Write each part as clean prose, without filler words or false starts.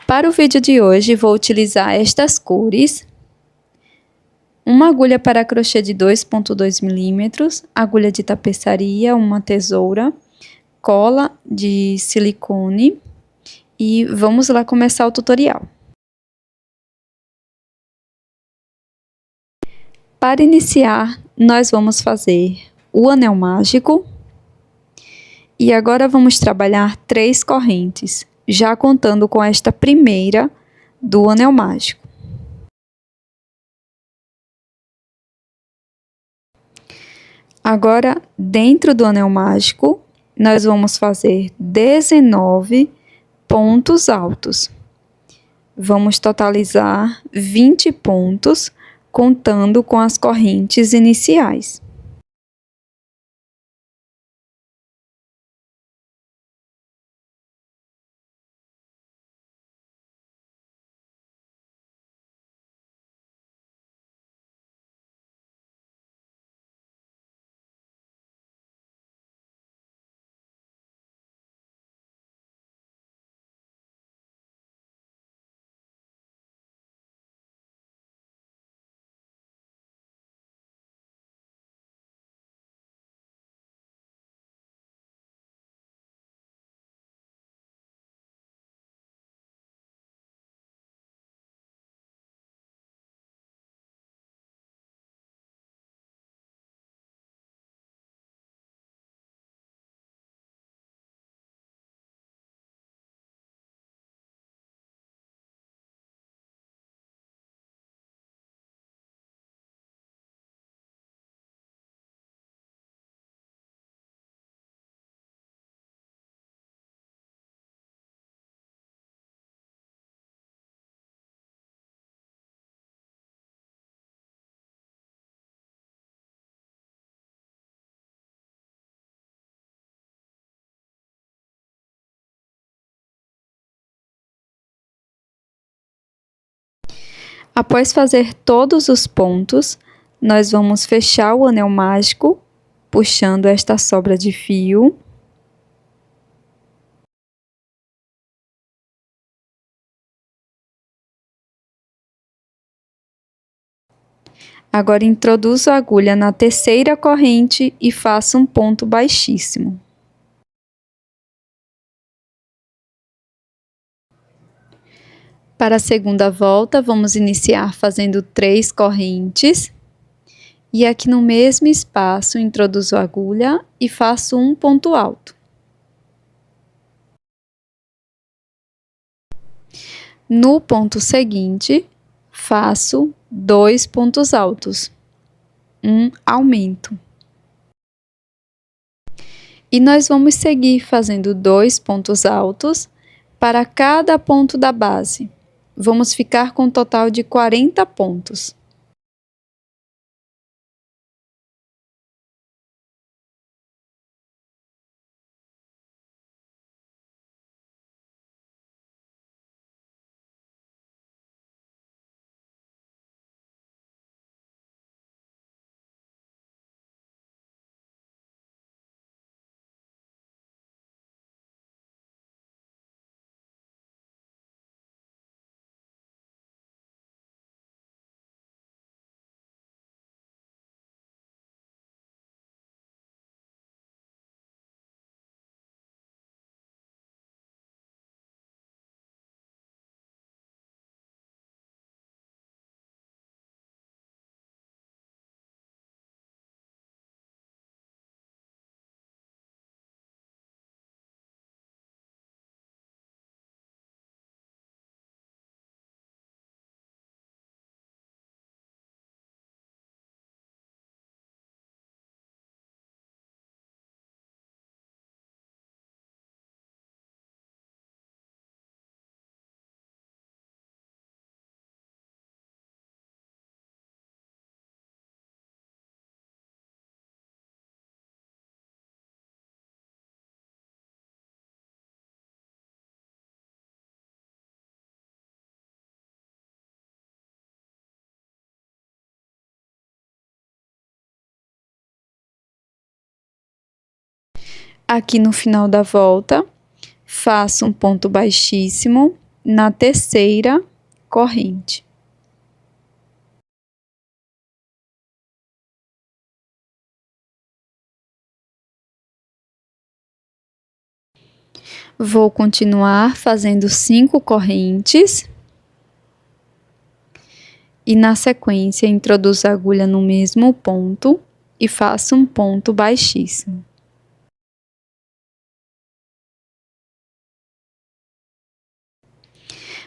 Para o vídeo de hoje, vou utilizar estas cores: uma agulha para crochê de 2,2 milímetros, agulha de tapeçaria, uma tesoura, cola de silicone e vamos lá começar o tutorial. Para iniciar, nós vamos fazer o anel mágico e agora vamos trabalhar 3 correntes, já contando com esta primeira do anel mágico. Agora, dentro do anel mágico, nós vamos fazer 19 pontos altos. Vamos totalizar 20 pontos, contando com as correntes iniciais. Após fazer todos os pontos, nós vamos fechar o anel mágico, puxando esta sobra de fio. Agora introduzo a agulha na terceira corrente e faço um ponto baixíssimo. Para a segunda volta, vamos iniciar fazendo 3 correntes. E aqui no mesmo espaço, introduzo a agulha e faço um ponto alto. No ponto seguinte, faço 2 pontos altos, um aumento. E nós vamos seguir fazendo 2 pontos altos para cada ponto da base. Vamos ficar com um total de 40 pontos. Aqui no final da volta, faço um ponto baixíssimo, na terceira corrente. Vou continuar fazendo 5 correntes. E na sequência, introduzo a agulha no mesmo ponto e faço um ponto baixíssimo.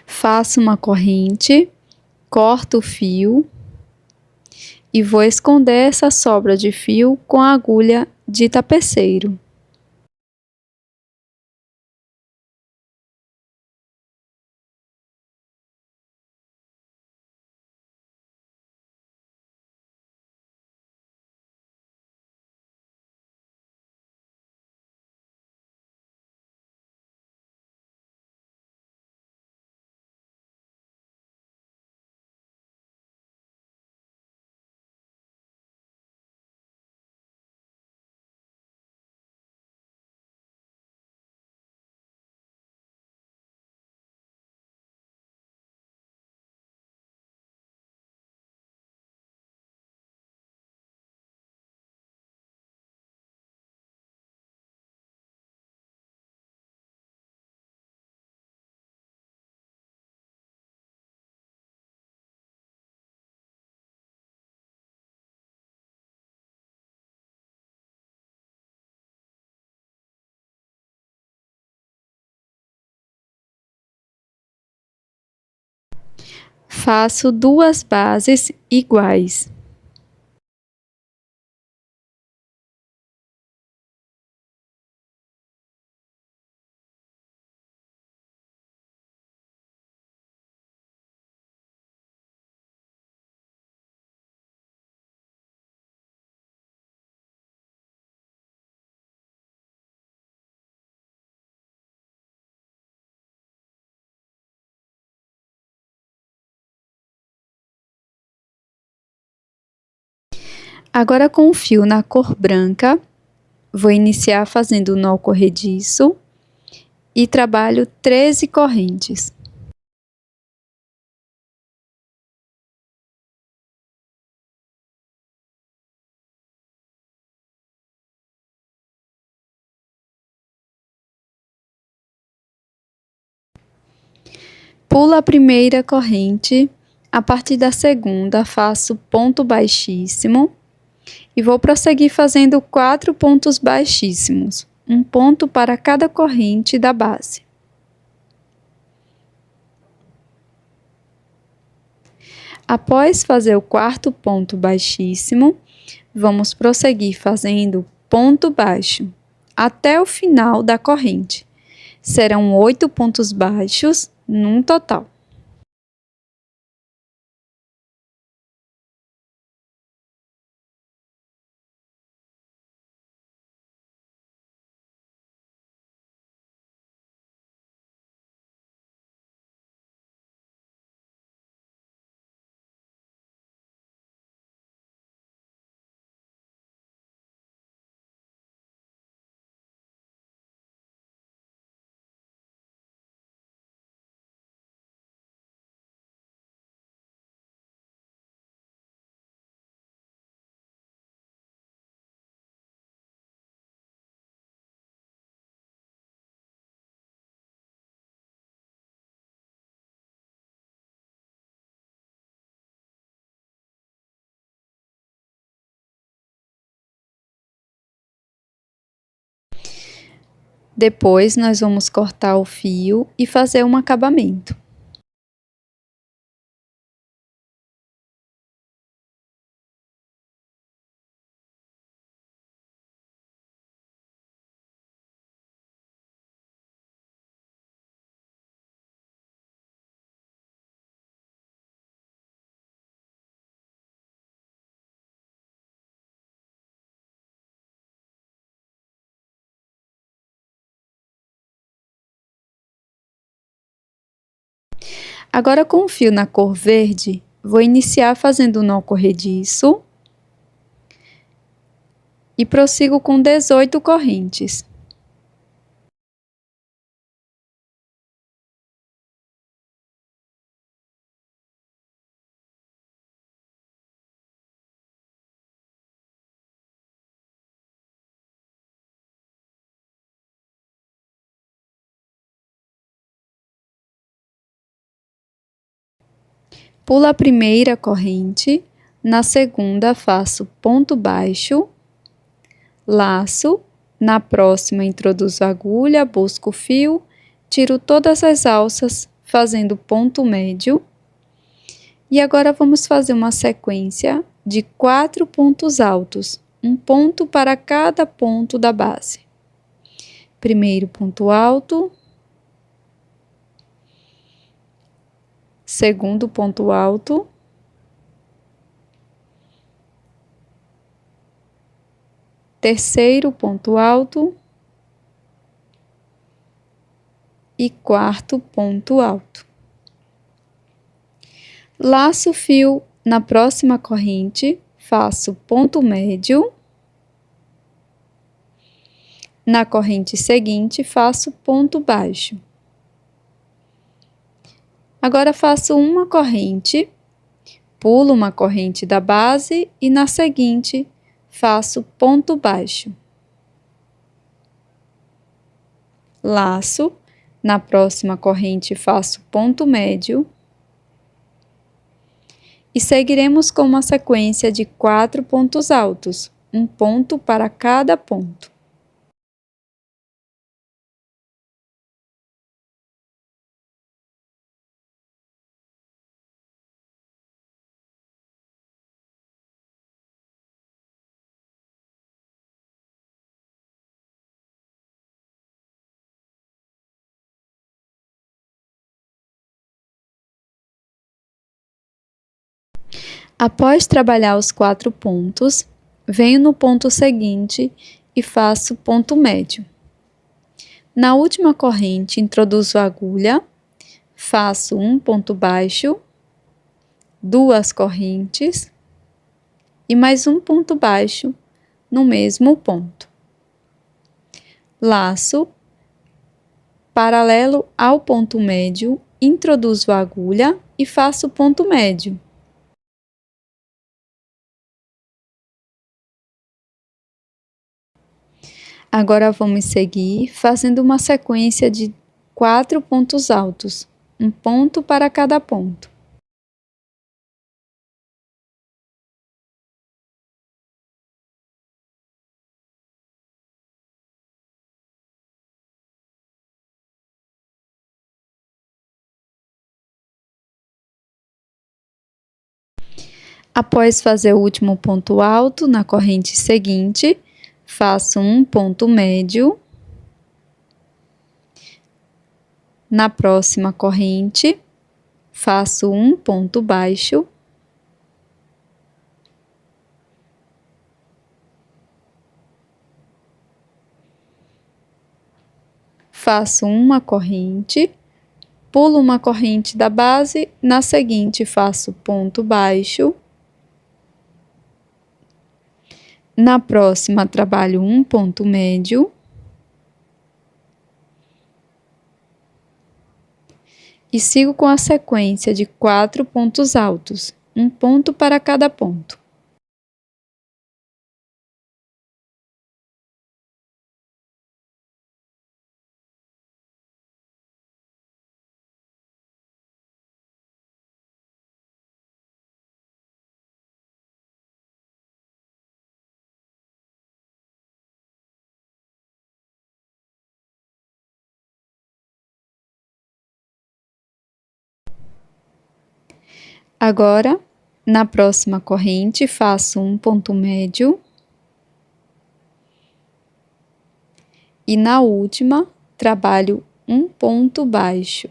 Faço uma corrente, corto o fio e vou esconder essa sobra de fio com a agulha de tapeceiro. Faço 2 bases iguais. Agora, com o fio na cor branca, vou iniciar fazendo o nó corrediço e trabalho 13 correntes. Pulo a primeira corrente, a partir da segunda faço ponto baixíssimo e vou prosseguir fazendo 4 pontos baixíssimos, um ponto para cada corrente da base. Após fazer o 4º ponto baixíssimo, vamos prosseguir fazendo ponto baixo até o final da corrente. Serão 8 pontos baixos num total. Depois, nós vamos cortar o fio e fazer um acabamento. Agora, com o fio na cor verde, vou iniciar fazendo o nó corrediço e prossigo com 18 correntes. Pulo a primeira corrente, na segunda faço ponto baixo, laço, na próxima introduzo a agulha, busco o fio, tiro todas as alças, fazendo ponto médio. E agora vamos fazer uma sequência de 4 pontos altos, um ponto para cada ponto da base. Primeiro ponto alto, segundo ponto alto, terceiro ponto alto e quarto ponto alto. Laço o fio na próxima corrente, faço ponto médio. Na corrente seguinte, faço ponto baixo. Agora faço uma corrente, pulo uma corrente da base e na seguinte faço ponto baixo. Laço, na próxima corrente faço ponto médio. E seguiremos com uma sequência de 4 pontos altos, um ponto para cada ponto. Após trabalhar os 4 pontos, venho no ponto seguinte e faço ponto médio. Na última corrente, introduzo a agulha, faço um ponto baixo, 2 correntes e mais um ponto baixo no mesmo ponto. Laço, paralelo ao ponto médio, introduzo a agulha e faço ponto médio. Agora vamos seguir fazendo uma sequência de 4 pontos altos, um ponto para cada ponto. Após fazer o último ponto alto, na corrente seguinte, faço um ponto médio. Na próxima corrente, faço um ponto baixo. Faço uma corrente, pulo uma corrente da base, na seguinte faço ponto baixo. Na próxima, trabalho um ponto médio. E sigo com a sequência de 4 pontos altos, um ponto para cada ponto. Agora, na próxima corrente, faço um ponto médio. E na última, trabalho um ponto baixo.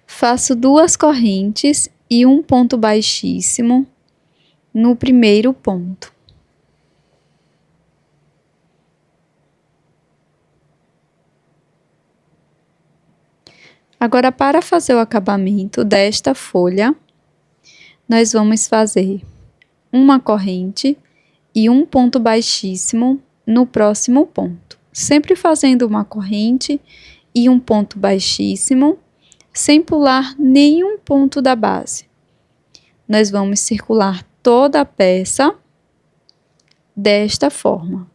Faço 2 correntes e um ponto baixíssimo no primeiro ponto. Agora, para fazer o acabamento desta folha, nós vamos fazer uma corrente e um ponto baixíssimo no próximo ponto. Sempre fazendo uma corrente e um ponto baixíssimo, sem pular nenhum ponto da base. Nós vamos circular toda a peça desta forma.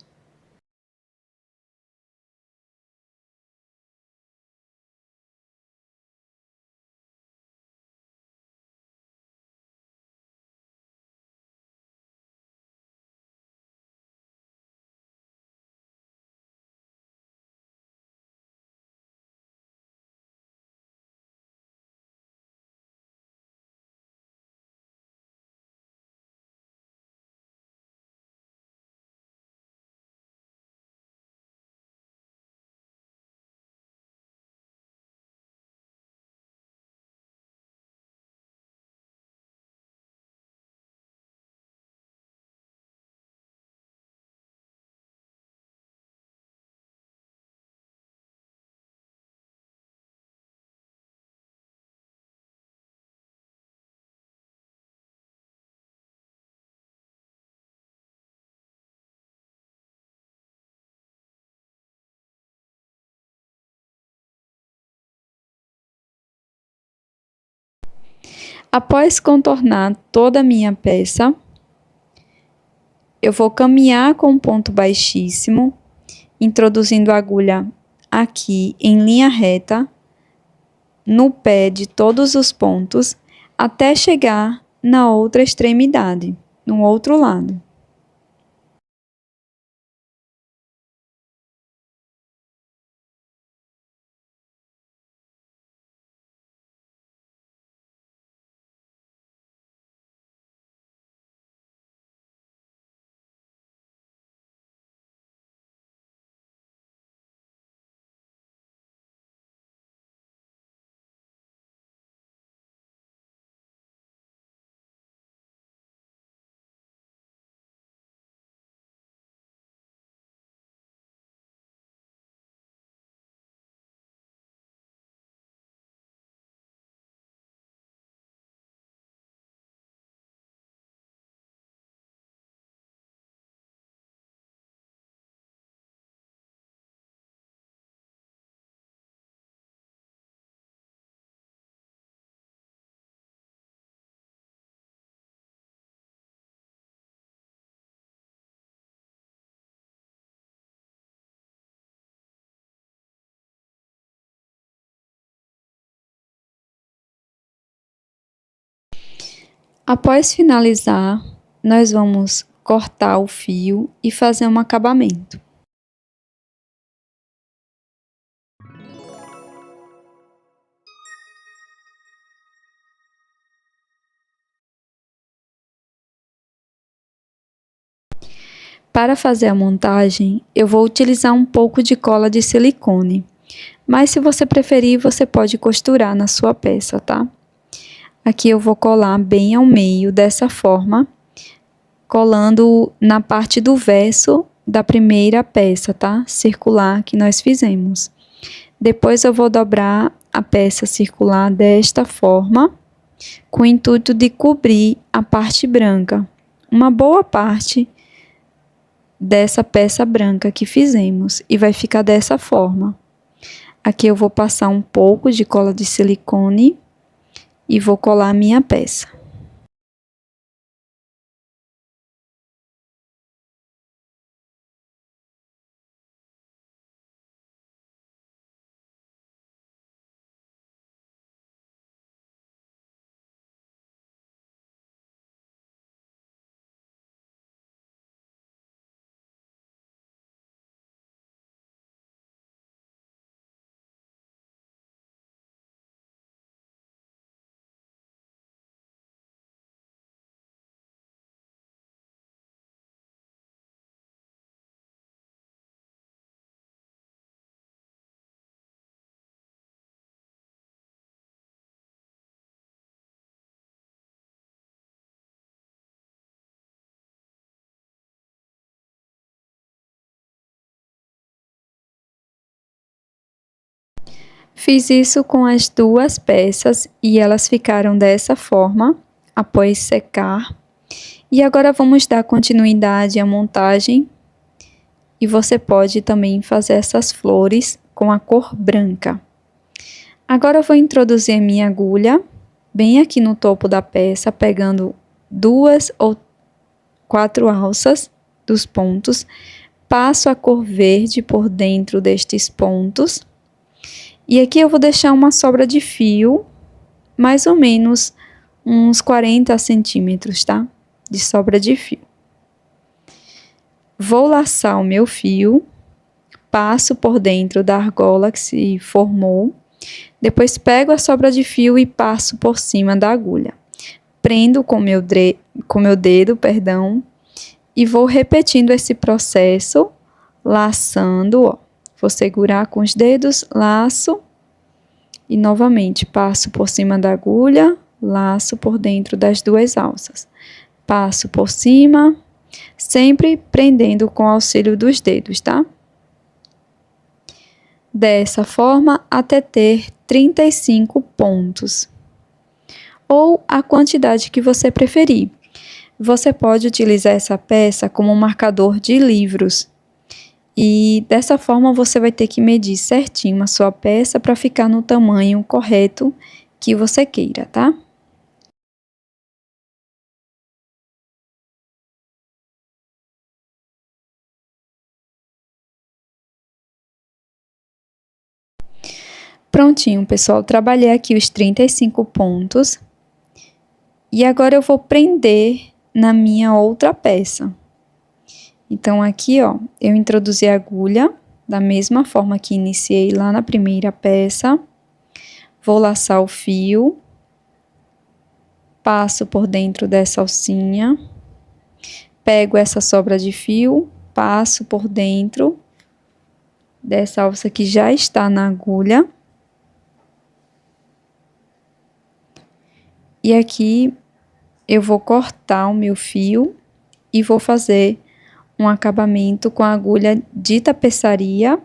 Após contornar toda a minha peça, eu vou caminhar com um ponto baixíssimo, introduzindo a agulha aqui em linha reta, no pé de todos os pontos, até chegar na outra extremidade, no outro lado. Após finalizar, nós vamos cortar o fio e fazer um acabamento. Para fazer a montagem, eu vou utilizar um pouco de cola de silicone, mas se você preferir, você pode costurar na sua peça, tá? Aqui eu vou colar bem ao meio, dessa forma, colando na parte do verso da primeira peça, tá? Circular que nós fizemos. Depois eu vou dobrar a peça circular desta forma, com o intuito de cobrir a parte branca, uma boa parte dessa peça branca que fizemos, e vai ficar dessa forma. Aqui eu vou passar um pouco de cola de silicone e vou colar a minha peça. Fiz isso com as duas peças e elas ficaram dessa forma, após secar. E agora vamos dar continuidade à montagem. E você pode também fazer essas flores com a cor branca. Agora eu vou introduzir a minha agulha, bem aqui no topo da peça, pegando 2 ou 4 alças dos pontos. Passo a cor verde por dentro destes pontos. E aqui eu vou deixar uma sobra de fio, mais ou menos uns 40 centímetros, tá? De sobra de fio. Vou laçar o meu fio, passo por dentro da argola que se formou, depois pego a sobra de fio e passo por cima da agulha. Prendo com meu dedo, e vou repetindo esse processo, laçando, ó. Vou segurar com os dedos, laço e novamente passo por cima da agulha, laço por dentro das 2 alças. Passo por cima, sempre prendendo com o auxílio dos dedos, tá? Dessa forma, até ter 35 pontos. Ou a quantidade que você preferir. Você pode utilizar essa peça como um marcador de livros. E dessa forma você vai ter que medir certinho a sua peça para ficar no tamanho correto que você queira, tá? Prontinho, pessoal, trabalhei aqui os 35 pontos. E agora eu vou prender na minha outra peça. Então, aqui, ó, eu introduzi a agulha da mesma forma que iniciei lá na primeira peça. Vou laçar o fio. Passo por dentro dessa alcinha. Pego essa sobra de fio, passo por dentro dessa alça que já está na agulha. E aqui eu vou cortar o meu fio e vou fazer um acabamento com a agulha de tapeçaria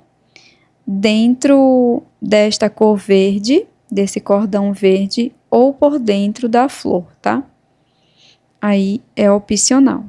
dentro desta cor verde, desse cordão verde, ou por dentro da flor, tá? Aí é opcional.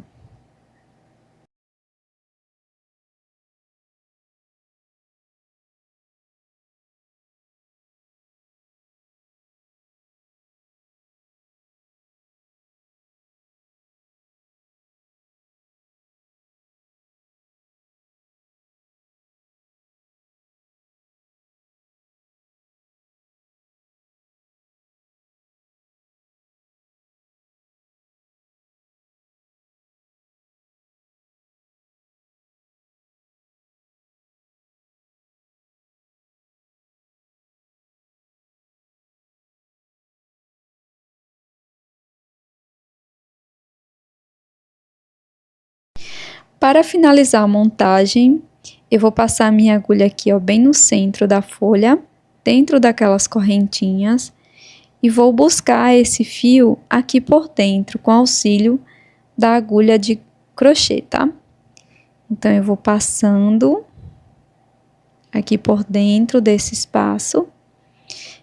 Para finalizar a montagem, eu vou passar a minha agulha aqui, ó, bem no centro da folha, dentro daquelas correntinhas, e vou buscar esse fio aqui por dentro, com auxílio da agulha de crochê, tá? Então, eu vou passando aqui por dentro desse espaço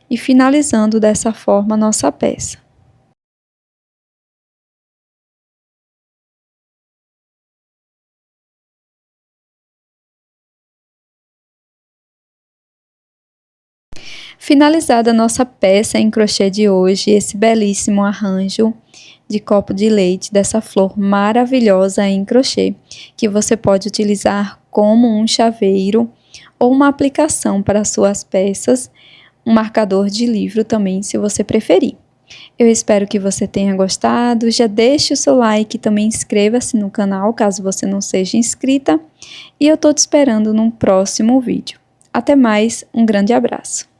e finalizando dessa forma a nossa peça. Finalizada a nossa peça em crochê de hoje, esse belíssimo arranjo de copo de leite dessa flor maravilhosa em crochê, que você pode utilizar como um chaveiro ou uma aplicação para suas peças, um marcador de livro também, se você preferir. Eu espero que você tenha gostado, já deixe o seu like e também inscreva-se no canal, caso você não seja inscrita, e eu tô te esperando num próximo vídeo. Até mais, um grande abraço!